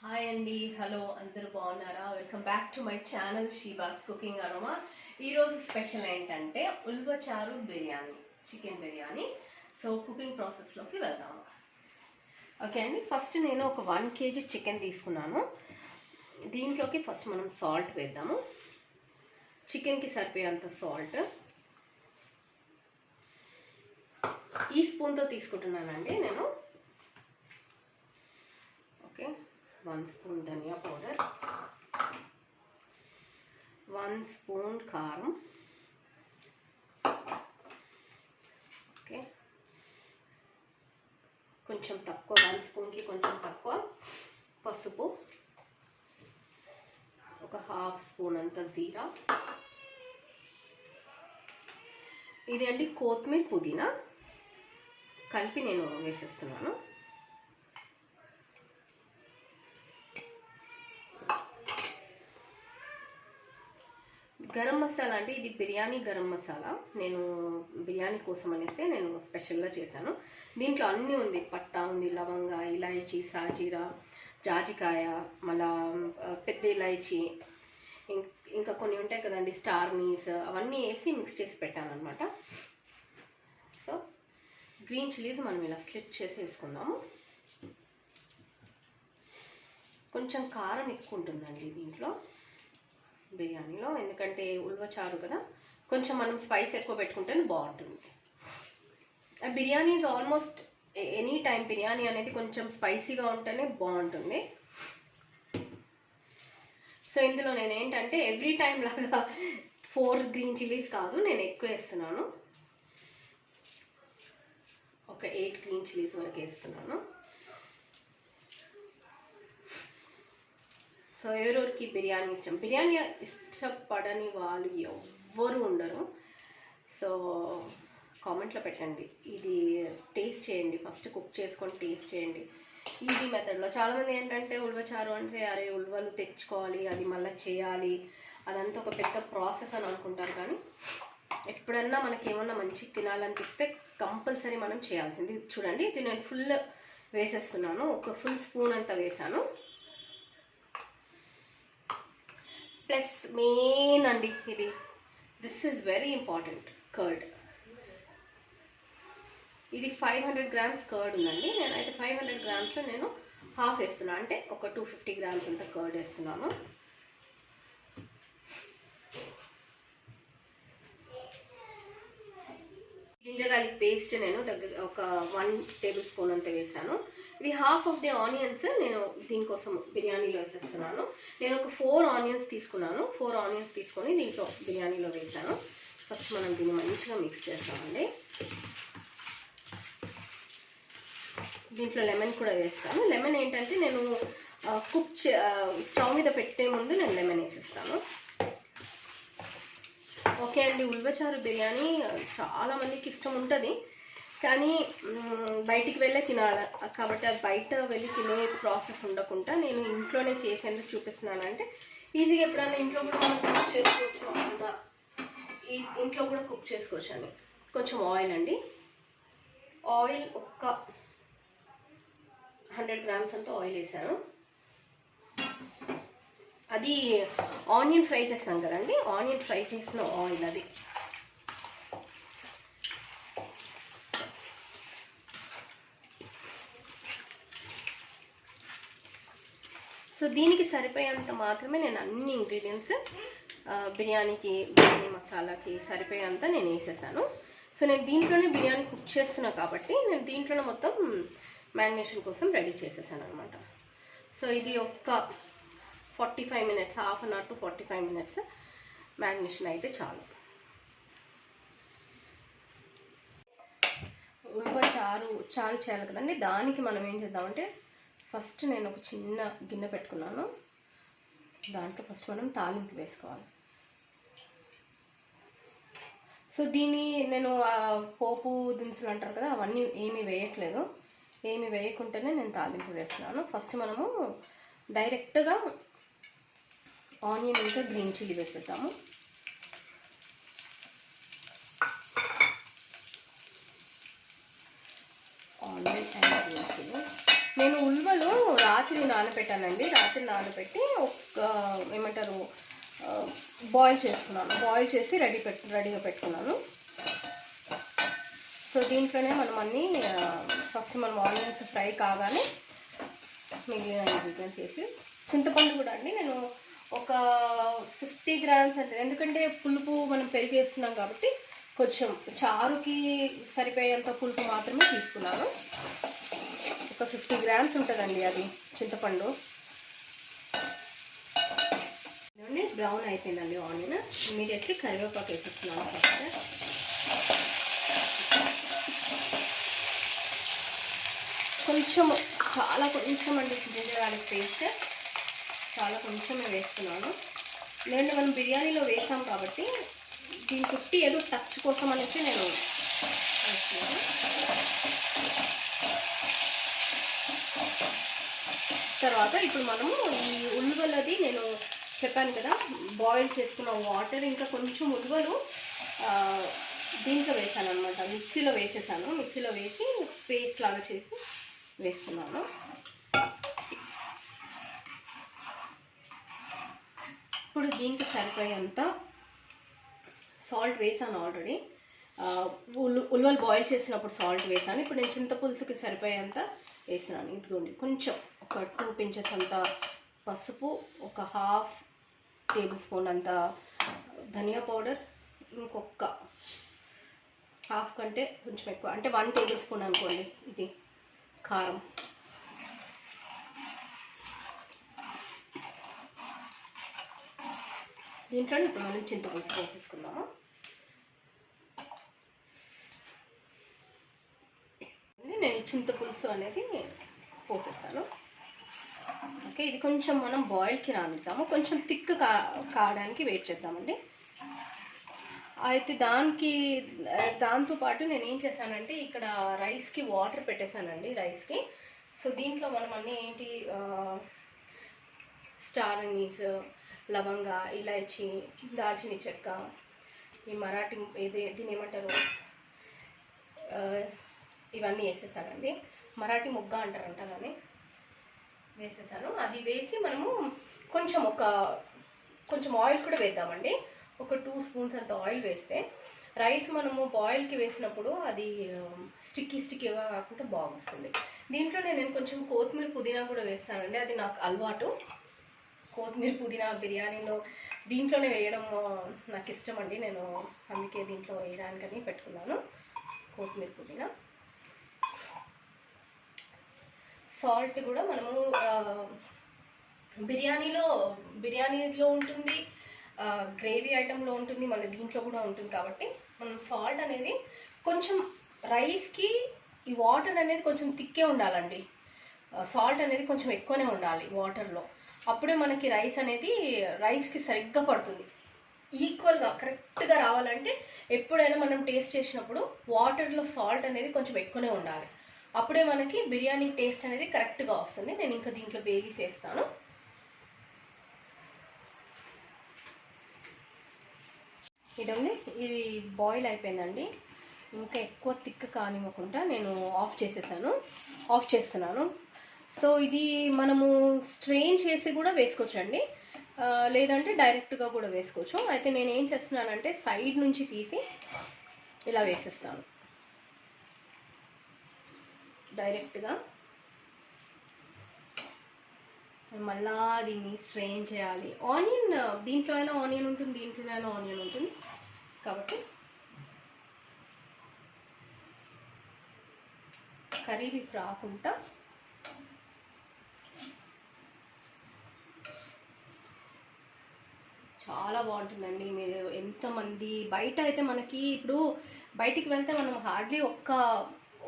Hi అండి, hello అందరూ బాగున్నారా? Welcome back to my channel Sheeba's cooking aroma. ఈరోజు స్పెషల్ ఏంటంటే ulavacharu biryani, chicken biryani. So cooking ప్రాసెస్లోకి వెళ్దాము. ఓకే అండి, ఫస్ట్ నేను ఒక 1 kg చికెన్ తీసుకున్నాను. దీంట్లోకి ఫస్ట్ మనం సాల్ట్ వేద్దాము. చికెన్కి సరిపోయేంత సాల్ట్ ఈ స్పూన్తో తీసుకుంటున్నానండి నేను. ఓకే, 1 స్పూన్ ధనియా పౌడర్, 1 స్పూన్ కారం, ఓకే కొంచెం తక్కువ, 1 స్పూన్కి కొంచెం తక్కువ పసుపు, ఒక 1/2 స్పూన్ అంత జీరా, ఇది అండి కొత్తిమీర, పుదీనా కలిపి నేను వేసేస్తున్నాను. గరం మసాలా అండి, ఇది బిర్యానీ గరం మసాలా. నేను బిర్యానీ కోసం అనేసి నేను స్పెషల్గా చేశాను. దీంట్లో అన్నీ ఉంది, పట్టా ఉంది, లవంగ, ఇలాయచీ, సాజీరా, జాజికాయ, మళ్ళా పెద్ద ఇలాయచీ, ఇంకా కొన్ని ఉంటాయి కదండి, స్టార్ నీస్, అవన్నీ వేసి మిక్స్ చేసి పెట్టాను అనమాట. సో గ్రీన్ చిల్లీస్ మనం ఇలా స్లిట్ చేసి వేసుకుందాము. కొంచెం కారం ఎక్కువ ఉంటుందండి దీంట్లో బిర్యానీలో, ఎందుకంటే ఉల్వచారు కదా, కొంచెం మనం స్పైస్ ఎక్కువ పెట్టుకుంటేనే బాగుంటుంది. Biryani is almost any time biryani అనేది కొంచెం స్పైసీగా ఉంటేనే బాగుంటుంది. సో ఇందులో నేను ఏంటంటే ఎవ్రీ టైం లాగా 4 గ్రీన్ చిల్లీస్ కాదు, నేను ఎక్కువ వేస్తున్నాను. ఒక 8 గ్రీన్ చిల్లీస్ వరకు వేస్తున్నాను. సో ఎవరెవరికి బిర్యానీ ఇష్టం, బిర్యానీ ఇష్టపడని వాళ్ళు ఎవ్వరు ఉండరు. సో కామెంట్లో పెట్టండి, ఇది టేస్ట్ చేయండి, ఫస్ట్ కుక్ చేసుకొని టేస్ట్ చేయండి. ఈజీ మెథడ్లో. చాలామంది ఏంటంటే ఉల్వచారు అంటే అరే ఉల్వలు తెచ్చుకోవాలి, అది మళ్ళీ చేయాలి, అదంతా ఒక పెద్ద ప్రాసెస్ అని అనుకుంటారు. కానీ ఎప్పుడన్నా మనకి ఏమన్నా మంచి తినాలనిపిస్తే కంపల్సరీ మనం చేయాల్సింది. చూడండి, ఇది నేను ఫుల్ వేసేస్తున్నాను, ఒక ఫుల్ స్పూన్ అంతా వేసాను. ప్లస్ మెయిన్ అండి, this is very important, curd. ఇది 500 గ్రామ్స్ కర్డ్ ఉందండి. నేనైతే 500 గ్రామ్స్లో నేను హాఫ్ వేస్తున్నాను, అంటే ఒక 250 గ్రామ్స్ అంత కర్డ్ వేస్తున్నాను. జింజర్ గార్లిక్ పేస్ట్ నేను ఒక 1 టేబుల్ స్పూన్ అంత వేసాను. ఇది హాఫ్ ఆఫ్ ది ఆనియన్స్ నేను దీనికోసం బిర్యానీలో వేసేస్తున్నాను. నేను ఒక 4 ఆనియన్స్ తీసుకున్నాను. 4 ఆనియన్స్ తీసుకొని దీంట్లో బిర్యానీలో వేసాను. ఫస్ట్ మనం దీన్ని మంచిగా మిక్స్ చేస్తామండి. దీంట్లో లెమన్ కూడా వేస్తాను. లెమన్ ఏంటంటే నేను స్టవ్ మీద పెట్టే ముందు నేను లెమన్ వేసేస్తాను. ఓకే అండి, ఉల్వచారు బిర్యానీ చాలామందికి ఇష్టం ఉంటుంది, కానీ బయటికి వెళ్ళే తినాలి కాబట్టి అది బయట వెళ్ళి తినే ప్రాసెస్ ఉండకుండా నేను ఇంట్లోనే చేసేందుకు చూపిస్తున్నాను. అంటే ఈజీగా ఎప్పుడైనా ఇంట్లో కూడా మనం కుక్ చేసుకోవచ్చు అంతా, ఇంట్లో కూడా కుక్ చేసుకోవచ్చు అని. కొంచెం ఆయిల్ అండి, ఆయిల్ ఒక 100 గ్రామ్స్ అంతా ఆయిల్ వేసాను. అది ఆనియన్ ఫ్రై చేస్తాం కదండి, ఆనియన్ ఫ్రై చేసిన ఆయిల్ అది. సో దీనికి సరిపోయేంత మాత్రమే నేను అన్ని ఇంగ్రీడియంట్స్ బిర్యానీ మసాలాకి సరిపోయేంత నేను వేసేసాను. సో నేను దీంట్లోనే బిర్యానీ కుక్ చేస్తున్నా కాబట్టి నేను దీంట్లోనే మొత్తం మ్యారినేషన్ కోసం రెడీ చేసేసాను అనమాట. సో ఇది ఒక 45 minutes, half an hour to 45 minutes marination అయితే చాలు. చారు చేయాలి కదండి, దానికి మనం ఏం చేద్దామంటే ఫస్ట్ నేను ఒక చిన్న గిన్నె పెట్టుకున్నాను. దాంట్లో ఫస్ట్ మనం తాలింపు వేసుకోవాలి. సో దీన్ని నేను పోపు దినుసులు అంటారు కదా, అవన్నీ ఏమీ వేయట్లేదు. ఏమి వేయకుండానే నేను తాలింపు వేస్తున్నాను. ఫస్ట్ మనము డైరెక్ట్గా ఆనియన్ ఇంకా గ్రీన్ చిల్లీ వేసేద్దాము. ఆనియన్ అండ్ గ్రీన్ చిల్లీ నేను ఉల్వలు రాత్రి నానబెట్టానండి. రాత్రి నానబెట్టి ఏమంటారు బాయిల్ చేసుకున్నాను. బాయిల్ చేసి రెడీగా పెట్టుకున్నాను. సో దీంట్లోనే మనం అన్నీ ఫస్ట్ మనం ఆనియన్స్ ఫ్రై కాగానే మిగిలిన ఇంగ్రీడియంట్స్ వేసి, చింతపండు కూడా అండి నేను ఒక 50 grams అంటే, ఎందుకంటే పులుపు మనం పెరిగేస్తున్నాం కాబట్టి కొంచెం చారుకి సరిపోయేంత పులుపు మాత్రమే తీసుకున్నాను. ఒక 50 grams ఉంటుందండి అది చింతపండు. బ్రౌన్ అయిపోయిందండి ఆనియన్. ఇమీడియట్లీ కరివేపాకు వేసేస్తున్నాను ఫస్ట్. కొంచెం చాలా కొంచెం అండి జింజర్ గార్లిక్ పేస్ట్, చాలా కొంచెం వేస్తున్నాను. నేను మనం బిర్యానీలో వేసాం కాబట్టి దీని చుట్టి ఏదో టచ్ కోసం అనేసి నేను వేస్తున్నాను. తర్వాత ఇప్పుడు మనము ఈ ఉల్వలది నేను చెప్పాను కదా, బాయిల్ చేసుకున్న వాటర్ ఇంకా కొంచెం ఉల్వలు దీంట్లో వేసాను అనమాట. మిక్సీలో వేసేసాను. మిక్సీలో వేసి పేస్ట్ లాగా చేసి వేస్తున్నాను. ఇప్పుడు దీనికి సరిపోయేంత సాల్ట్ వేసాను ఆల్రెడీ. ఉల్వలు బాయిల్ చేసినప్పుడు సాల్ట్ వేసాను. ఇప్పుడు నేను చింతపులుసుకి సరిపోయేంత వేసినాను. ఇదిగోండి కొంచెం ఒక 2 pinches అంత పసుపు, ఒక 1/2 tablespoon అంత ధనియా పౌడర్, ఇంకొక 1/2 కంటే కొంచెం ఎక్కువ అంటే 1 tablespoon అనుకోండి ఇది కారం. దీంట్లోనే ఇప్పుడు మనం చింతపులుసు పోసేసుకుందాము. నేను చింతపులుసు అనేది పోసేస్తాను. ఓకే, ఇది కొంచెం మనం బాయిల్కి రానిద్దాము. కొంచెం థిక్ కావడానికి వెయిట్ చేద్దామండి. అయితే దాంతోపాటు నేను ఏం చేశానంటే ఇక్కడ రైస్కి వాటర్ పెట్టేశానండి రైస్కి. సో దీంట్లో మనం అన్నీ ఏంటి స్టార్ అనీస్, లవంగ, ఇలాచి, దాల్చిన చెక్క, ఈ మరాఠీ దీని ఏమంటారు ఇవన్నీ వేసేసానండి. మరాఠీ మొగ్గ అంటారంట కానీ వేసేసాను. అది వేసి మనము కొంచెం ఆయిల్ కూడా వేద్దామండి. ఒక 2 spoons అంత ఆయిల్ వేస్తే రైస్ మనము బాయిల్కి వేసినప్పుడు అది స్టిక్కీగా కాకుండా బాగుంటుంది. దీంట్లో నేను కొంచెం కొత్తిమీర, పుదీనా కూడా వేస్తానండి. అది నాకు అలవాటు. కొత్తిమీర, పుదీనా బిర్యానీలో దీంట్లోనే వేయడం నాకు ఇష్టం అండి. నేను అందుకే దీంట్లో వేయడానికని పెట్టుకున్నాను కొత్తిమీర, పుదీనా. సాల్ట్ కూడా మనము బిర్యానీలో ఉంటుంది, గ్రేవీ ఐటెంలో ఉంటుంది, మళ్ళీ దీంట్లో కూడా ఉంటుంది. కాబట్టి మనం సాల్ట్ అనేది కొంచెం రైస్కి ఈ వాటర్ అనేది కొంచెం థిక్కే ఉండాలండి. సాల్ట్ అనేది కొంచెం ఎక్కువనే ఉండాలి వాటర్లో. అప్పుడే మనకి రైస్కి సరిగ్గా పడుతుంది. ఈక్వల్గా కరెక్ట్గా రావాలంటే ఎప్పుడైనా మనం టేస్ట్ చేసినప్పుడు వాటర్లో సాల్ట్ అనేది కొంచెం ఎక్కువనే ఉండాలి. అప్పుడే మనకి బిర్యానీ టేస్ట్ అనేది కరెక్ట్గా వస్తుంది. నేను ఇంకా దీంట్లో బే లీఫ్ వేస్తాను. ఇదండి, ఇది బాయిల్ అయిపోయిందండి. ఇంకా ఎక్కువ థిక్ కానివ్వకుండా నేను ఆఫ్ చేస్తున్నాను. సో ఇది మనము స్ట్రెయిన్ చేసి కూడా వేసుకోవచ్చండి, లేదంటే డైరెక్ట్గా కూడా వేసుకోవచ్చు. అయితే నేను ఏం చేస్తున్నానంటే సైడ్ నుంచి తీసి ఇలా వేసేస్తాను డైరెక్ట్గా. మళ్ళా దీన్ని స్ట్రెయిన్ చేయాలి. ఆనియన్ దీంట్లో అయినా ఆనియన్ ఉంటుంది, దీంట్లోనైనా ఆనియన్ ఉంటుంది. కాబట్టి కర్రీ లీఫ్ రాకుండా చాలా బాగుంటుందండి. మీరు ఎంతమంది బయట అయితే మనకి ఇప్పుడు బయటికి వెళ్తే మనం హార్డ్లీ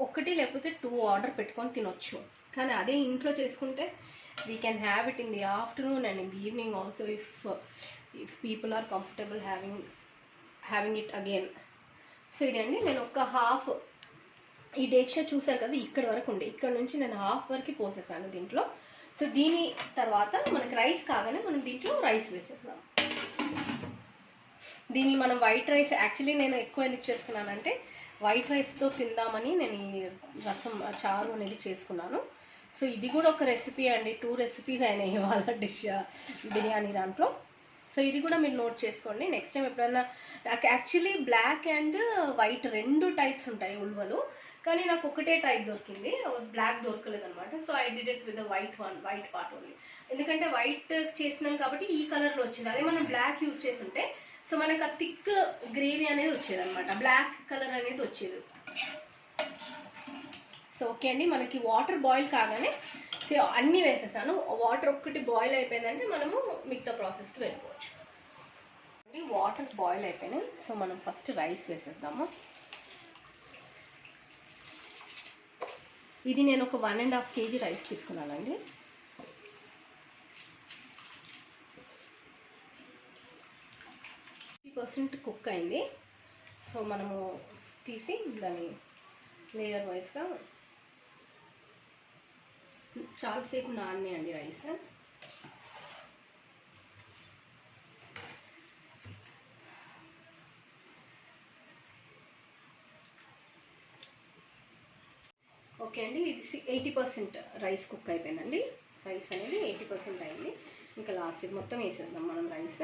ఒకటి లేకపోతే 2 ఆర్డర్ పెట్టుకొని తినొచ్చు. కానీ అదే ఇంట్లో చేసుకుంటే we can have it in the afternoon and in the evening also if people are comfortable having it again. So ఇదండి, నేను ఒక హాఫ్ ఈ డేక్షా చూసారు కదా, ఇక్కడ వరకు ఉండే, ఇక్కడ నుంచి నేను హాఫ్ వరకు పోసేసాను దీంట్లో. సో దీని తర్వాత మనకి రైస్ కాగానే మనం దీంట్లో రైస్ వేసేసాం. దీన్ని మనం వైట్ రైస్, యాక్చువల్లీ నేను ఎక్కువ ఎందుకు చేసుకున్నానంటే వైట్ రైస్తో తిందామని నేను ఈ చారు అనేది చేసుకున్నాను. సో ఇది కూడా ఒక రెసిపీ అండి, 2 రెసిపీస్ అయినాయి ఇవాళ డిష్ బిర్యానీ దాంట్లో. సో ఇది కూడా మీరు నోట్ చేసుకోండి. నెక్స్ట్ టైం ఎప్పుడన్నా, నాకు actually black and white 2 types ఉంటాయి ఉల్వలు, కానీ నాకు ఒకటే టైప్ దొరికింది, బ్లాక్ దొరకలేదు అనమాట. So I did it with the white part only. ఎందుకంటే వైట్ చేసినాం కాబట్టి ఈ కలర్లో వచ్చింది. అదే మనం బ్లాక్ యూజ్ చేసి ఉంటే సో మనకు ఆ థిక్ గ్రేవీ అనేది వచ్చేది అనమాట, బ్లాక్ కలర్ అనేది వచ్చేది. సో ఓకే అండి, మనకి వాటర్ బాయిల్ కాగానే సో అన్నీ వేసేసాను. వాటర్ ఒక్కటి బాయిల్ అయిపోయిందంటే మనము మిగతా ప్రాసెస్కి వెళ్ళిపోవచ్చు. వాటర్ బాయిల్ అయిపోయినాయి. సో మనం ఫస్ట్ రైస్ వేసేద్దాము. ఇది నేను ఒక 1.5 kg రైస్ తీసుకున్నానండి. % కుక్ అయింది. సో మనము తీసి దాన్ని లేయర్ వైజ్గా చాలాసేపు నానేయండి రైస్. ఓకే అండి, ఇది 80% రైస్ కుక్ అయిపోయిందండి. రైస్ అనేది 80% అయింది. ఇంకా లాస్ట్కి మొత్తం వేసేద్దాం మనం రైస్.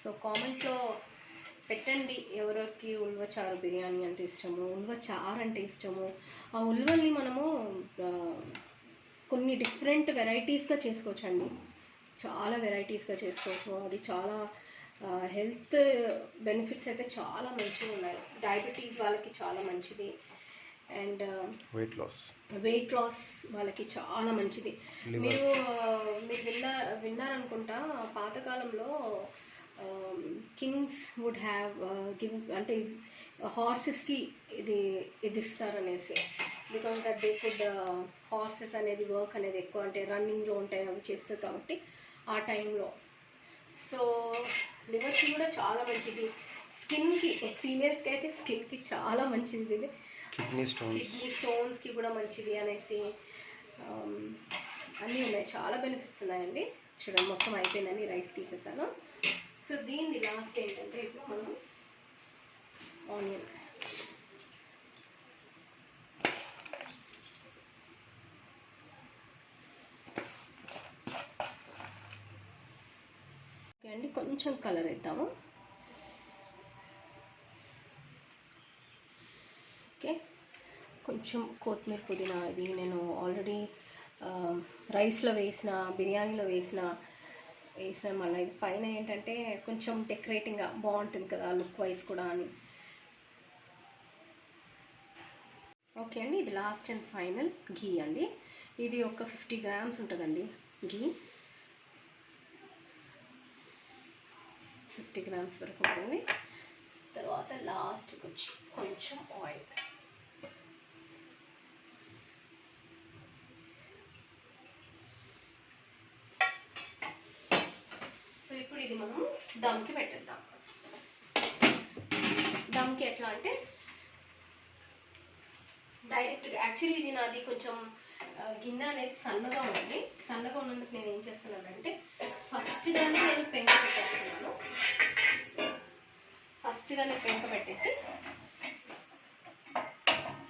సో కామెంట్లో పెట్టండి ఎవరికి ఉల్వచారు బిర్యానీ అంటే ఇష్టము, ఉల్వచారు అంటే ఇష్టము. ఆ ఉల్వల్ని మనము కొన్ని డిఫరెంట్ వెరైటీస్గా చేసుకోవచ్చండి, చాలా వెరైటీస్గా చేసుకోవచ్చు. అది చాలా హెల్త్ బెనిఫిట్స్ అయితే చాలా మంచిగా ఉన్నాయి. డయాబెటీస్ వాళ్ళకి చాలా మంచిది, అండ్ వెయిట్ లాస్ వాళ్ళకి చాలా మంచిది. మీరు విన్నారనుకుంటా, పాతకాలంలో కింగ్స్ వుడ్ హ్యావ్ గివ్, అంటే హార్సెస్కి ఇది ఇస్తారనేసి, because that they could, horses అనేది వర్క్ అనేది ఎక్కువ, అంటే రన్నింగ్లో ఉంటాయి అవి చేస్తారు కాబట్టి ఆ టైంలో. సో లివర్కి కూడా చాలా మంచిది, స్కిన్కి, ఫీమేల్స్కి అయితే స్కిన్కి చాలా మంచిది ఇది, కిడ్నీ స్టోన్స్కి కూడా మంచిది అనేసి అన్నీ ఉన్నాయి, చాలా బెనిఫిట్స్ ఉన్నాయండి. చూడండి మొత్తం అయిపోయిందని రైస్ తీసేసాను. సో దీన్ని లాస్ట్ ఏంటంటే ఇప్పుడు మనం ఆనియన్, ఓకే అండి, కొంచెం కలర్ వేద్దాము. ఓకే, కొంచెం కొత్తిమీర, పుదీనా. ఇది నేను ఆల్రెడీ రైస్లో వేసిన, బిర్యానీలో వేసిన మళ్ళీ ఇది పైన ఏంటంటే కొంచెం డెకరేటింగ్గా బాగుంటుంది కదా లుక్ వైజ్ కూడా అని. ఓకే అండి, ఇది లాస్ట్ అండ్ ఫైనల్ ఘీ అండి. ఇది ఒక 50 grams ఉంటుందండి ఘీ, 50 grams వరకు ఉంటుంది. తర్వాత లాస్ట్కి వచ్చి కొంచెం ఆయిల్. సో ఇప్పుడు ఇది మనం దమ్కి పెట్టేద్దాం. దమ్కి ఎట్లా అంటే డైరెక్ట్గా, యాక్చువల్లీ ఇది నాది కొంచెం గిన్నె అనేది సన్నగా ఉంది. సన్నగా ఉన్నందుకు నేను ఏం చేస్తున్నానంటే ఫస్ట్గానే నేను పెంక పెట్టేస్తున్నాను. ఫస్ట్గానే పెంక పెట్టేసి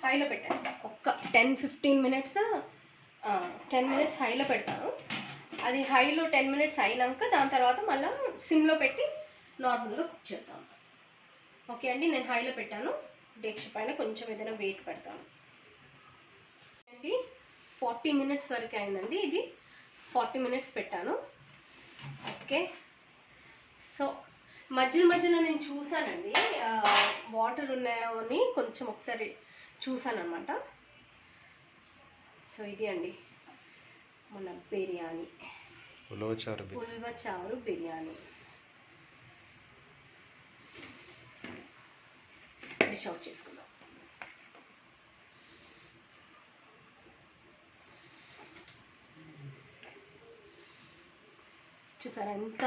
హైలో పెట్టేస్తాను. ఒక్క 10-15 minutes, 10 minutes హైలో పెడతాను. అది హైలో 10 minutes అయినాక దాని తర్వాత మళ్ళీ సిమ్లో పెట్టి నార్మల్గా కుక్ చేద్దాం. ఓకే అండి, నేను హైలో పెట్టాను. డేక్ష పైన కొంచెం ఏదైనా వెయిట్ పెడతాను అండి. 40 minutes వరకు అయిందండి. ఇది 40 minutes పెట్టాను. ఓకే, సో మధ్యలో నేను చూసానండి, వాటర్ ఉన్నాయో అని కొంచెం ఒకసారి చూసాను అనమాట. సో ఇది అండి మన బిర్యానీ, ఉల్వచారు బిర్యానీ. డిష్ అవుట్ చేసుకుందాం. చూసారా ఎంత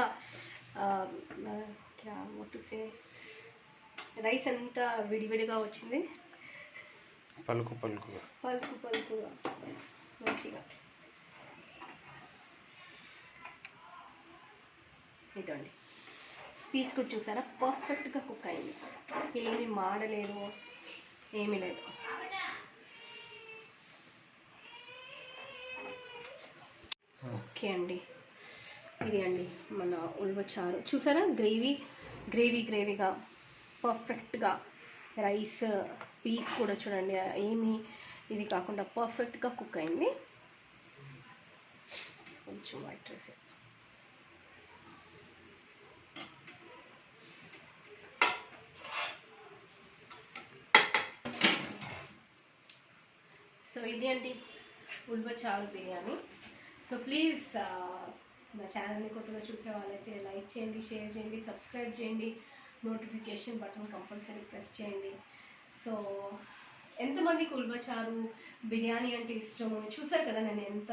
రైస్ ఎంత విడివిడిగా వచ్చింది, పలుకుగా మంచిగా. ఇదండి పీస్ కూడా చూసారా పర్ఫెక్ట్గా కుక్ అయింది, ఏమీ మాడలేదు, ఏమీ లేదు. ఓకే అండి, ఇది అండి మన ఉల్వచారు. చూసారా గ్రేవీగా పర్ఫెక్ట్గా రైస్ పీస్ కూడా చూడండి ఏమీ ఇది కాకుండా పర్ఫెక్ట్గా కుక్ అయింది. కొంచెం వైట్ రైస్. సో ఇది అండి ఉల్వచారు బిర్యానీ. సో ప్లీజ్ నా ఛానల్ని కొత్తగా చూసే వాళ్ళైతే లైక్ చేయండి, షేర్ చేయండి, సబ్స్క్రైబ్ చేయండి, నోటిఫికేషన్ బటన్ కంపల్సరీ ప్రెస్ చేయండి. సో ఎంతమందికి ఉల్వచారు బిర్యానీ అంటే ఇష్టము చూసారు కదా, నేను ఎంత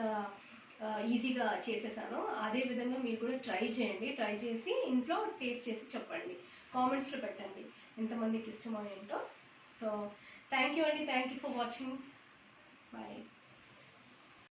ఈజీగా చేసేసానో. అదే విధంగా మీరు కూడా ట్రై చేయండి, ట్రై చేసి ఇంట్లో టేస్ట్ చేసి చెప్పండి, కామెంట్స్లో పెట్టండి ఎంతమందికి ఇష్టమో ఏంటో. సో థ్యాంక్ యూ అండి, thank you for watching. Bye.